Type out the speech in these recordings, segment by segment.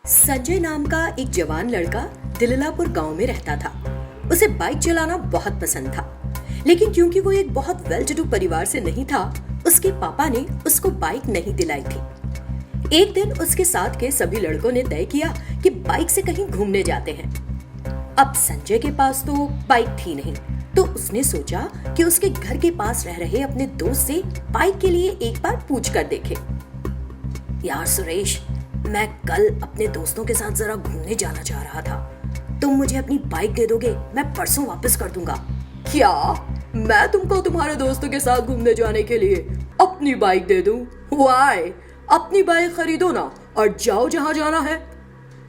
संजय नाम का एक जवान लड़का दिललापुर गांव में रहता था। उसे बाइक चलाना बहुत पसंद था, लेकिन क्योंकि वो एक बहुत वेल टू डू परिवार से नहीं था, उसके पापा ने उसको बाइक नहीं दिलाई थी। एक दिन उसके साथ के सभी लड़कों ने तय किया कि बाइक से कहीं घूमने जाते हैं। अब संजय के पास तो बाइक थी नहीं, तो उसने सोचा कि उसके घर के पास रह रहे अपने दोस्त से बाइक के लिए एक बार पूछ कर देखे। यार सुरेश, मैं कल अपने दोस्तों के साथ जरा घूमने जाना चाह रहा था, तुम मुझे अपनी बाइक दे दोगे? मैं परसों वापस कर दूंगा। क्या मैं तुमको तुम्हारे दोस्तों के साथ घूमने जाने के लिए अपनी बाइक दे दूं? वाई, अपनी बाइक खरीदो ना और जाओ जहां जाना है।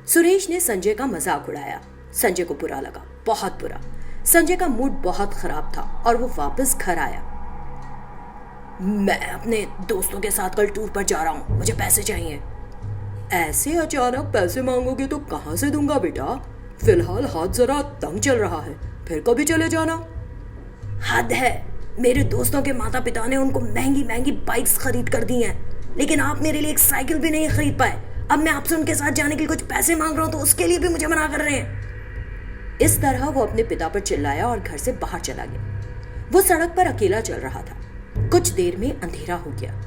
सुरेश ने संजय का मजाक उड़ाया। संजय को बुरा लगा, बहुत बुरा। संजय का मूड बहुत खराब था और वो वापस घर आया। मैं अपने दोस्तों के साथ कल टूर पर जा रहा हूँ, मुझे पैसे चाहिए। ऐसे अचानक पैसे मांगोगे तो कहाँ से दूंगा बेटा? फिलहाल हाथ जरा तंग चल रहा है, फिर कभी चले जाना। हद है, मेरे दोस्तों के माता पिता ने उनको महंगी महंगी बाइक्स खरीद कर दी हैं, लेकिन आप मेरे लिए एक साइकिल भी नहीं खरीद पाए। अब मैं आपसे उनके साथ जाने के लिए कुछ पैसे मांग रहा हूँ तो उसके लिए भी मुझे मना कर रहे हैं। इस तरह वो अपने पिता पर चिल्लाया और घर से बाहर चला गया। वो सड़क पर अकेला चल रहा था। कुछ देर में अंधेरा हो गया।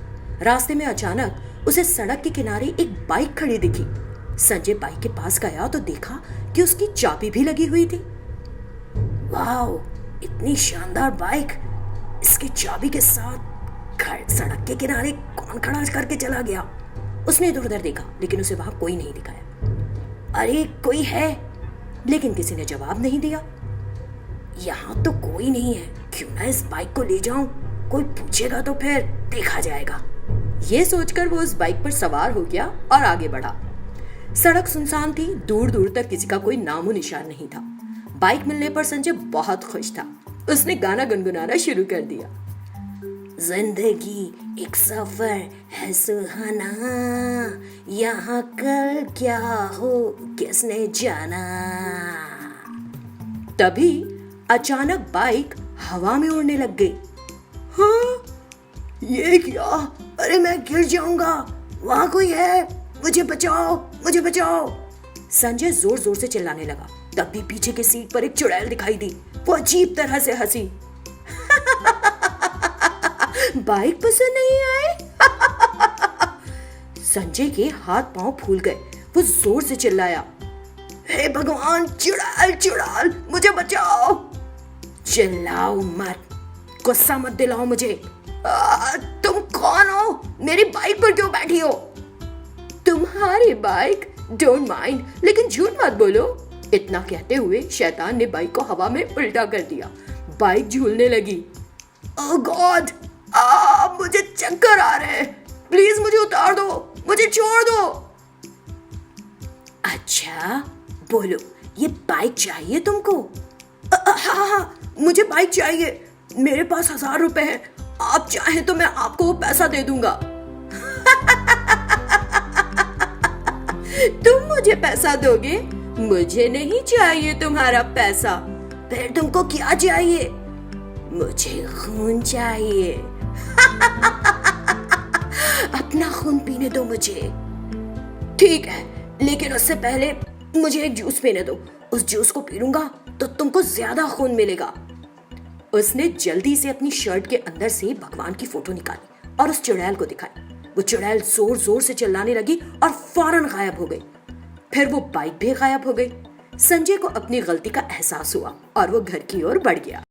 रास्ते में अचानक उसे सड़क के किनारे एक बाइक खड़ी दिखी। संजय बाइक के पास गया तो देखा कि उसकी चाबी भी लगी हुई थी। वाह, इतनी शानदार बाइक! इसकी चाबी के साथ सड़क के किनारे कौन खड़ा करके चला गया? उसने इधर उधर देखा, लेकिन उसे वहां कोई नहीं दिखाया। अरे कोई है, लेकिन किसी ने जवाब नहीं दिया। यहाँ तो कोई नहीं है, क्यों ना इस बाइक को ले जाऊं, कोई पूछेगा तो फिर देखा जाएगा। ये सोचकर वो उस बाइक पर सवार हो गया और आगे बढ़ा। सड़क सुनसान थी, दूर दूर तक किसी का कोई नामो निशान नहीं था। बाइक मिलने पर संजय बहुत खुश था। उसने गाना गुनगुनाना शुरू कर दिया। जिंदगी एक सफर है सुहाना, यहाँ कल क्या हो किसने जाना। तभी अचानक बाइक हवा में उड़ने लग गई। हाँ, ये क्या? अरे मैं गिर जाऊंगा, वहां कोई है, मुझे बचाओ, मुझे बचाओ। संजय जोर जोर से चिल्लाने लगा। तब भी पीछे की सीट पर एक चुड़ैल दिखाई दी। वो अजीब तरह से हंसी। बाइक पसंद नहीं आए? संजय के हाथ पांव फूल गए। वो जोर से चिल्लाया, हे भगवान, चुड़ैल चुड़ैल, मुझे बचाओ। चिल्लाओ मत, गुस्सा मत दिलाओ मुझे। तुम कौन हो? मेरी बाइक पर क्यों बैठी हो? तुम्हारी बाइक? डोंट माइंड, लेकिन झूठ मत बोलो। इतना कहते हुए शैतान ने बाइक को हवा में उल्टा कर दिया। बाइक झूलने लगी। ओह गॉड, मुझे चक्कर आ रहे हैं, प्लीज मुझे उतार दो, मुझे छोड़ दो। अच्छा बोलो, ये बाइक चाहिए तुमको? हाँ, मुझे बाइक चाहिए। मेरे पास 1000 रुपए हैं, आप चाहें तो मैं आपको वो पैसा दे दूंगा। तुम मुझे पैसा दोगे? मुझे नहीं चाहिए तुम्हारा पैसा। फिर तुमको क्या चाहिए? मुझे खून चाहिए। अपना खून पीने दो मुझे। ठीक है, लेकिन उससे पहले मुझे एक जूस पीने दो। उस जूस को पी लूंगा तो तुमको ज्यादा खून मिलेगा। उसने जल्दी से अपनी शर्ट के अंदर से भगवान की फोटो निकाली और उस चुड़ैल को दिखाई। वो चुड़ैल जोर जोर से चिल्लाने लगी और फौरन गायब हो गई। फिर वो बाइक भी गायब हो गई। संजय को अपनी गलती का एहसास हुआ और वो घर की ओर बढ़ गया।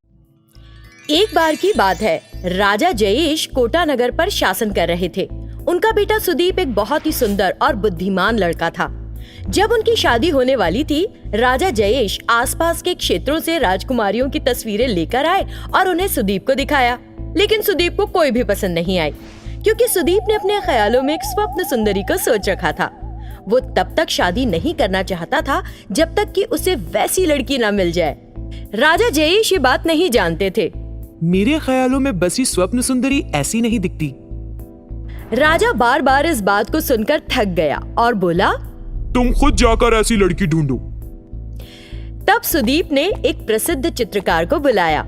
एक बार की बात है, राजा जयेश कोटा नगर पर शासन कर रहे थे। उनका बेटा सुदीप एक बहुत ही सुंदर और बुद्धिमान लड़का था। जब उनकी शादी होने वाली थी, राजा जयेश आसपास के क्षेत्रों से राजकुमारियों की तस्वीरें लेकर आए और उन्हें सुदीप को दिखाया। लेकिन सुदीप को कोई भी पसंद नहीं आई, क्योंकि सुदीप ने अपने ख्यालों में एक स्वप्न सुंदरी को सोच रखा था। वो तब तक शादी नहीं करना चाहता था जब तक कि उसे वैसी लड़की न मिल जाए। राजा जयेश ये बात नहीं जानते थे। मेरे ख्यालों में बसी स्वप्न सुंदरी ऐसी नहीं दिखती। राजा बार बार इस बात को सुनकर थक गया और बोला, तुम खुद जाकर ऐसी लड़की ढूंढो। तब सुदीप ने एक प्रसिद्ध चित्रकार को बुलाया।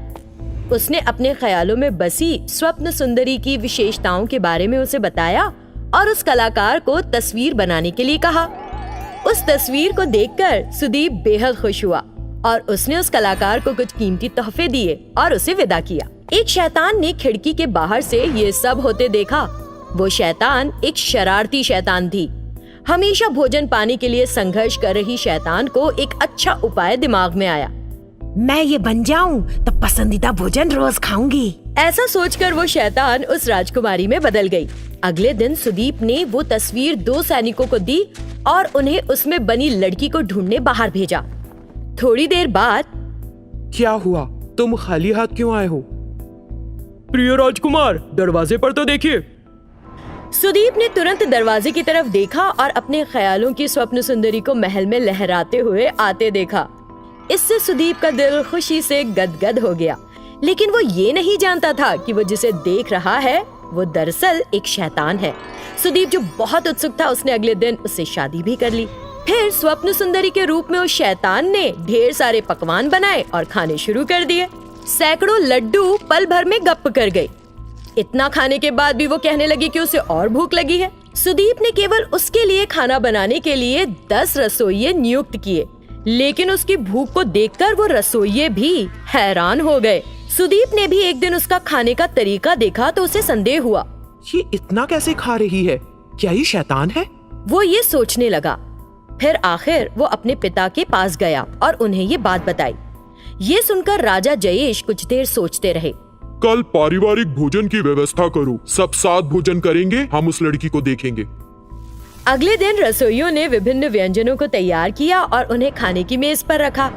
उसने अपने ख्यालों में बसी स्वप्न सुंदरी की विशेषताओं के बारे में उसे बताया और उस कलाकार को तस्वीर बनाने के लिए कहा। उस तस्वीर को देखकर सुदीप बेहद खुश हुआ और उसने उस कलाकार को कुछ कीमती तोहफे दिए और उसे विदा किया। एक शैतान ने खिड़की के बाहर से ये सब होते देखा। वो शैतान एक शरारती शैतान थी। हमेशा भोजन पाने के लिए संघर्ष कर रही शैतान को एक अच्छा उपाय दिमाग में आया। मैं ये बन जाऊं तो पसंदीदा भोजन रोज खाऊंगी। ऐसा सोचकर वो शैतान उस राजकुमारी में बदल गई। अगले दिन सुदीप ने वो तस्वीर 2 सैनिकों को दी और उन्हें उसमें बनी लड़की को ढूंढने बाहर भेजा। थोड़ी देर बाद, क्या हुआ? तुम खाली हाथ क्यों आए हो? प्रिय राजकुमार, दरवाजे पर तो देखिए। सुदीप ने तुरंत दरवाजे की तरफ देखा और अपने ख्यालों की स्वप्न सुंदरी को महल में लहराते हुए आते देखा। इससे सुदीप का दिल खुशी से गदगद हो गया, लेकिन वो ये नहीं जानता था कि वो जिसे देख रहा है वो दरअसल एक शैतान है। सुदीप जो बहुत उत्सुक था, उसने अगले दिन उससे शादी भी कर ली। फिर स्वप्न सुंदरी के रूप में उस शैतान ने ढेर सारे पकवान बनाए और खाने शुरू कर दिए। सैकड़ों लड्डू पल भर में गप कर गए। इतना खाने के बाद भी वो कहने लगी कि उसे और भूख लगी है। सुदीप ने केवल उसके लिए खाना बनाने के लिए 10 रसोइये नियुक्त किए, लेकिन उसकी भूख को देखकर वो रसोइये भी हैरान हो गए। सुदीप ने भी एक दिन उसका खाने का तरीका देखा तो उसे संदेह हुआ। ये इतना कैसे खा रही है? क्या ये शैतान है? वो ये सोचने लगा। फिर आखिर वो अपने पिता के पास गया और उन्हें ये बात बताई। ये सुनकर राजा जयेश कुछ देर सोचते रहे। कल पारिवारिक भोजन की व्यवस्था करो, सब साथ भोजन करेंगे, हम उस लड़की को देखेंगे। अगले दिन रसोइयों ने विभिन्न व्यंजनों को तैयार किया और उन्हें खाने की मेज पर रखा।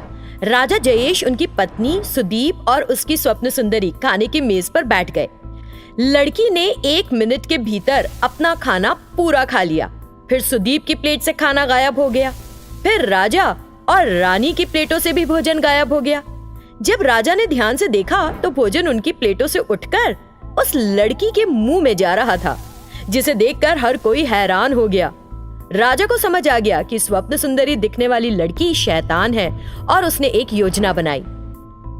राजा जयेश, उनकी पत्नी, सुदीप और उसकी स्वप्न सुंदरी खाने की मेज पर बैठ गए। लड़की ने 1 मिनट के भीतर अपना खाना पूरा खा लिया। फिर सुदीप की प्लेट से खाना गायब हो गया। फिर राजा और रानी की प्लेटों से भी भोजन गायब हो गया। जब राजा ने ध्यान से देखा तो भोजन उनकी प्लेटों से उठकर उस लड़की के मुंह में जा रहा था, जिसे देखकर हर कोई हैरान हो गया। राजा को समझ आ गया कि स्वप्न सुंदरी दिखने वाली लड़की शैतान है और उसने एक योजना बनाई।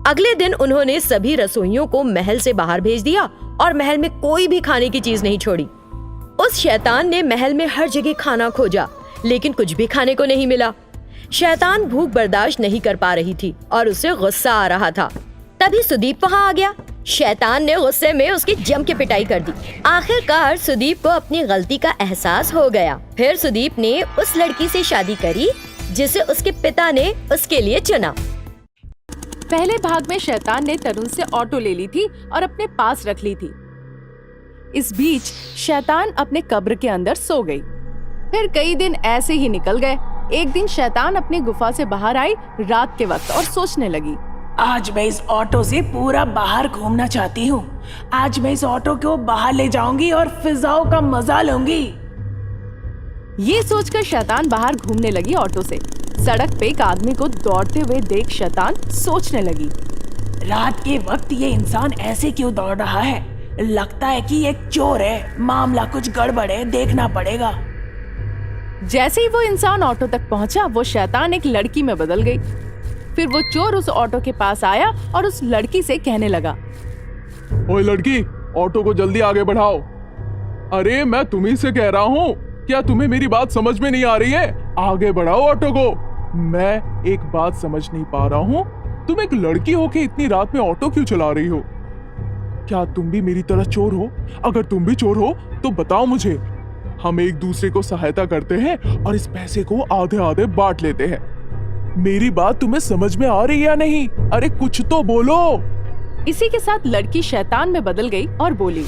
अगले दिन उन्होंने सभी रसोइयों को महल से बाहर भेज दिया और महल में कोई भी खाने की चीज नहीं छोड़ी। उस शैतान ने महल में हर जगह खाना खोजा, लेकिन कुछ भी खाने को नहीं मिला। शैतान भूख बर्दाश्त नहीं कर पा रही थी और उसे गुस्सा आ रहा था। तभी सुदीप वहाँ आ गया। शैतान ने गुस्से में उसकी जम के पिटाई कर दी। आखिरकार सुदीप को अपनी गलती का एहसास हो गया। फिर सुदीप ने उस लड़की से शादी करी जिसे उसके पिता ने उसके लिए चुना। पहले भाग में शैतान ने तरुण से ऑटो ले ली थी और अपने पास रख ली थी। इस बीच शैतान अपने कब्र के अंदर सो गई। फिर कई दिन ऐसे ही निकल गए। एक दिन शैतान अपनी गुफा से बाहर आई रात के वक्त और सोचने लगी, आज मैं इस ऑटो से पूरा बाहर घूमना चाहती हूँ। आज मैं इस ऑटो को बाहर ले जाऊंगी और फिजाओं का मजा लूंगी। ये सोचकर शैतान बाहर घूमने लगी ऑटो से। सड़क पे एक आदमी को दौड़ते हुए देख शैतान सोचने लगी, रात के वक्त ये इंसान ऐसे क्यों दौड़ रहा है? लगता है कि एक चोर है। मामला कुछ गड़बड़ है, देखना पड़ेगा। जैसे ही वो इंसान ऑटो तक पहुंचा, वो शैतान एक लड़की में बदल गई। फिर वो चोर उस ऑटो के पास आया और उस लड़की से कहने लगा, ओए लड़की, ऑटो को जल्दी आगे बढ़ाओ। अरे मैं तुम्ही से कह रहा हूँ, क्या तुम्हें मेरी बात समझ में नहीं आ रही है? आगे बढ़ाओ ऑटो को। मैं एक बात समझ नहीं पा रहा हूँ, तुम एक लड़की होके इतनी रात में ऑटो क्यों चला रही हो? क्या तुम भी मेरी तरह चोर हो? अगर तुम भी चोर हो तो बताओ मुझे। हम एक दूसरे को सहायता करते हैं और इस पैसे को आधे आधे बांट लेते हैं। मेरी बात तुम्हें समझ में आ रही है या नहीं? अरे कुछ तो बोलो। इसी के साथ लड़की शैतान में बदल गई और बोली,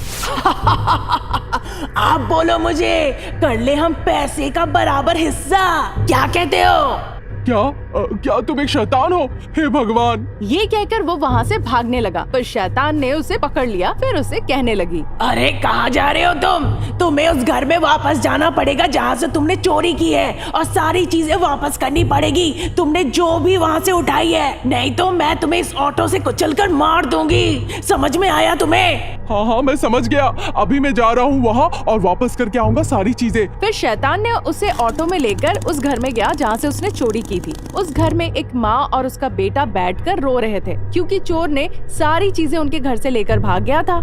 आप बोलो मुझे, कर ले हम पैसे का बराबर हिस्सा। क्या कहते हो? क्या तुम एक शैतान हो? हे भगवान! ये कहकर वो वहाँ से भागने लगा, पर शैतान ने उसे पकड़ लिया। फिर उसे कहने लगी, अरे कहाँ जा रहे हो तुम? तुम्हें उस घर में वापस जाना पड़ेगा जहाँ से तुमने चोरी की है और सारी चीजें वापस करनी पड़ेगी, तुमने जो भी वहाँ से उठाई है। नहीं तो मैं तुम्हें इस ऑटो से कुचलकर मार दूंगी। समझ में आया तुम्हें? हाँ मैं समझ गया। अभी मैं जा रहा हूँ वहाँ और वापस करके आऊंगा सारी चीजें। फिर शैतान ने उसे ऑटो में लेकर उस घर में गया जहाँ से उसने चोरी की थी। उस घर में एक माँ और उसका बेटा बैठकर रो रहे थे, क्योंकि चोर ने सारी चीजें उनके घर से लेकर भाग गया था।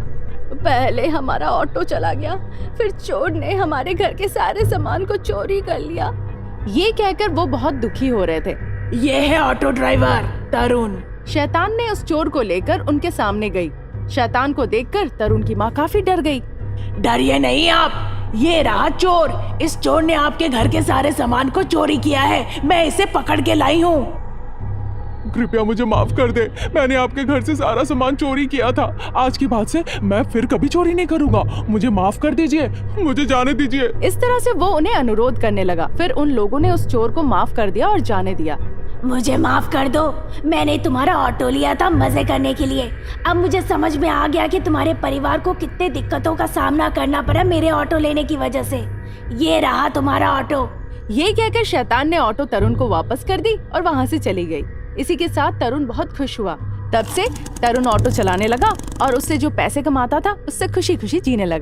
पहले हमारा ऑटो चला गया, फिर चोर ने हमारे घर के सारे सामान को चोरी कर लिया। ये कहकर वो बहुत दुखी हो रहे थे। ये है ऑटो ड्राइवर तरुण। शैतान ने उस चोर को लेकर उनके सामने गई। शैतान को देखकर तरुण की माँ काफी डर गई। डरिए नहीं आप, ये रहा चोर। इस चोर ने आपके घर के सारे सामान को चोरी किया है। मैं इसे पकड़ के लाई हूँ। कृपया मुझे माफ कर दे, मैंने आपके घर से सारा सामान चोरी किया था। आज के बाद से मैं फिर कभी चोरी नहीं करूंगा। मुझे माफ कर दीजिए, मुझे जाने दीजिए। इस तरह से वो उन्हें अनुरोध करने लगा। फिर उन लोगों ने उस चोर को माफ कर दिया और जाने दिया। मुझे माफ कर दो, मैंने तुम्हारा ऑटो लिया था मजे करने के लिए। अब मुझे समझ में आ गया कि तुम्हारे परिवार को कितने दिक्कतों का सामना करना पड़ा मेरे ऑटो लेने की वजह से। ये रहा तुम्हारा ऑटो। ये कहकर शैतान ने ऑटो तरुण को वापस कर दी और वहाँ से चली गई। इसी के साथ तरुण बहुत खुश हुआ। तब से तरुण ऑटो चलाने लगा और उससे जो पैसे कमाता था उससे खुशी खुशी जीने लगा।